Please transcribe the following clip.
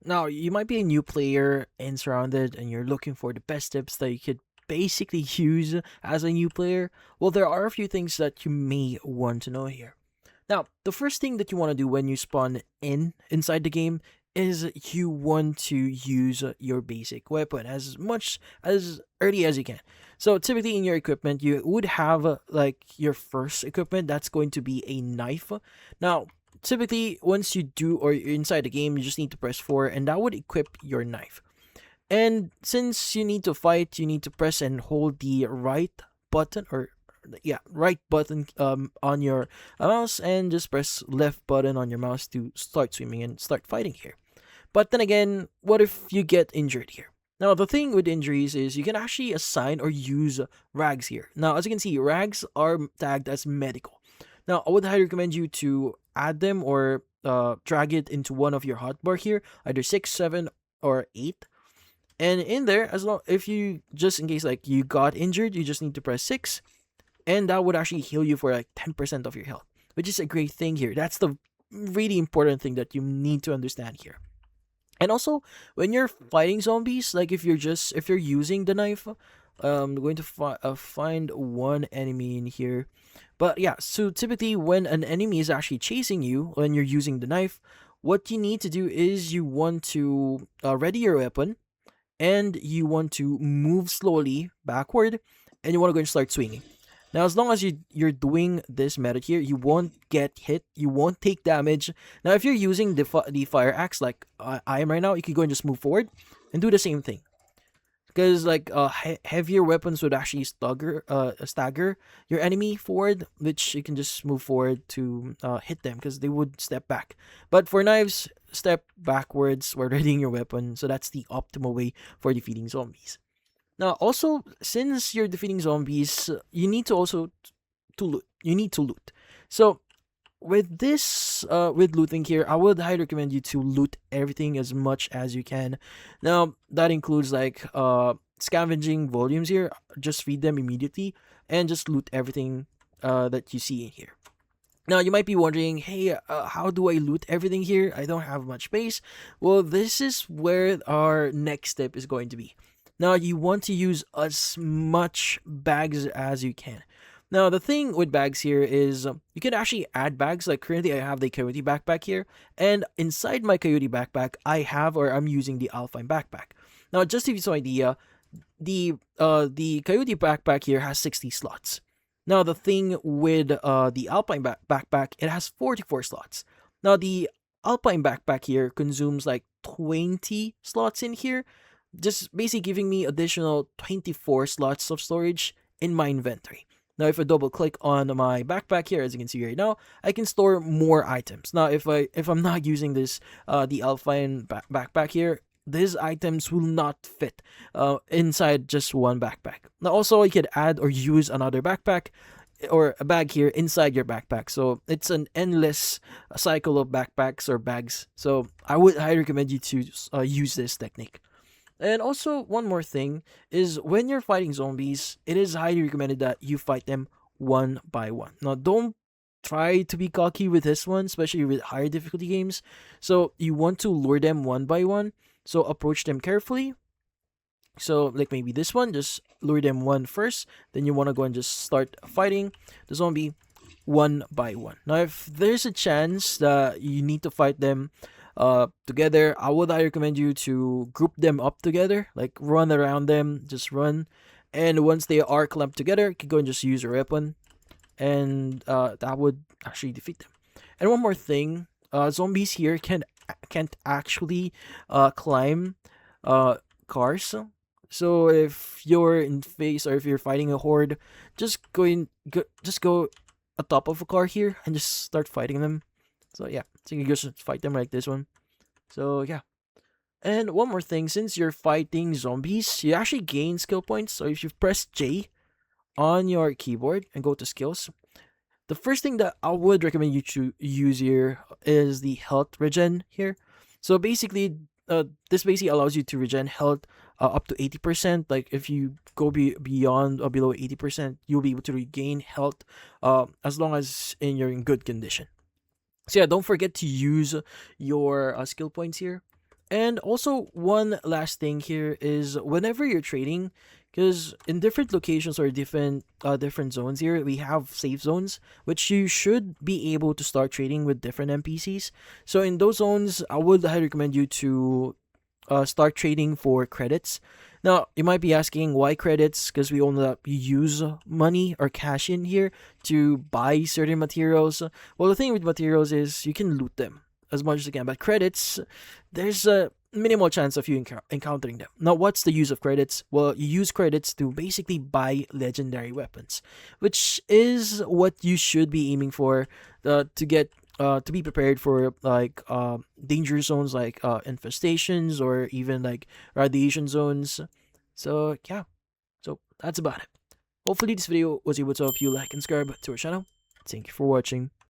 Now, you might be a new player in Surrounded and you're looking for the best tips that you could basically use as a new player. Well, there are a few things that you may want to know here. Now, the first thing that you want to do when you spawn inside the game is you want to use your basic weapon as much as early as you can. So typically in your equipment, you would have like your first equipment that's going to be a knife. Now, typically once you do or you're inside the game, you just need to press 4 and that would equip your knife. And since you need to fight, you need to press and hold the right button or right button on your mouse and just press left button on your mouse to start swimming and start fighting here. But then again, what if you get injured here? Now, the thing with injuries is you can actually assign or use rags here. Now, as you can see, rags are tagged as medical. Now, I would highly recommend you to add them or drag it into one of your hotbar here, either 6, 7, or 8. And in there, as long if you just in case like you got injured, you just need to press 6, and that would actually heal you for like 10% of your health, which is a great thing here. That's the really important thing that you need to understand here. And also, when you're fighting zombies, like if you're using the knife, I'm going to find one enemy in here. But yeah, so typically when an enemy is actually chasing you when you're using the knife, what you need to do is you want to ready your weapon and you want to move slowly backward and you want to go and start swinging. Now, as long as you're doing this method here, you won't get hit, you won't take damage. Now, if you're using the fire axe like I am right now, you can go and just move forward and do the same thing. Because like heavier weapons would actually stagger your enemy forward, which you can just move forward to hit them because they would step back. But for knives, step backwards while readying your weapon. So that's the optimal way for defeating zombies. Now, also, since you're defeating zombies, you need to also to loot. You need to loot. So with this, with looting here, I would highly recommend you to loot everything as much as you can. Now, that includes like scavenging volumes here. Just read them immediately and just loot everything that you see in here. Now, you might be wondering, hey, how do I loot everything here? I don't have much space. Well, this is where our next step is going to be. Now, you want to use as much bags as you can. Now, the thing with bags here is you can actually add bags. Like currently, I have the Coyote backpack here, and inside my Coyote backpack, I have or I'm using the Alpine backpack. Now, just to give you some idea, the Coyote backpack here has 60 slots. Now, the thing with the Alpine backpack, it has 44 slots. Now, the Alpine backpack here consumes like 20 slots in here, just basically giving me additional 24 slots of storage in my inventory. Now, if I double click on my backpack here, as you can see right now, I can store more items. Now, if I'm not using this the Alpine backpack here, these items will not fit inside just one backpack. Now, also you could add or use another backpack or a bag here inside your backpack. So it's an endless cycle of backpacks or bags. So I would highly recommend you to use this technique. And also, one more thing is when you're fighting zombies, it is highly recommended that you fight them one by one. Now, don't try to be cocky with this one, especially with higher difficulty games. So, you want to lure them one by one. So, approach them carefully. So, like maybe this one, just lure them one first. Then you want to go and just start fighting the zombie one by one. Now, if there's a chance that you need to fight them together, I recommend you to group them up together, like run around them, just run. And once they are clumped together, you can go and just use your weapon, and that would actually defeat them. And one more thing, zombies here can't actually climb cars. So if you're in face or if you're fighting a horde, just go atop of a car here and just start fighting them. So yeah, so you can just fight them like this one. So yeah. And one more thing, since you're fighting zombies, you actually gain skill points. So if you press J on your keyboard and go to skills, the first thing that I would recommend you to use here is the health regen here. So basically, this basically allows you to regen health up to 80%. Like if you go beyond or below 80%, you'll be able to regain health as long as you're in good condition. So yeah, don't forget to use your skill points here. And also, one last thing here is whenever you're trading, because in different locations or different zones here, we have safe zones, which you should be able to start trading with different NPCs. So in those zones, I would highly recommend you to start trading for credits. Now, you might be asking why credits, because we only use money or cash in here to buy certain materials. Well, the thing with materials is you can loot them as much as you can, but credits, there's a minimal chance of you encountering them. Now, what's the use of credits? Well, you use credits to basically buy legendary weapons, which is what you should be aiming for to get to be prepared for like danger zones like infestations or even like radiation zones. So yeah, so that's about it. Hopefully this video was able to help you like and subscribe to our channel. Thank you for watching.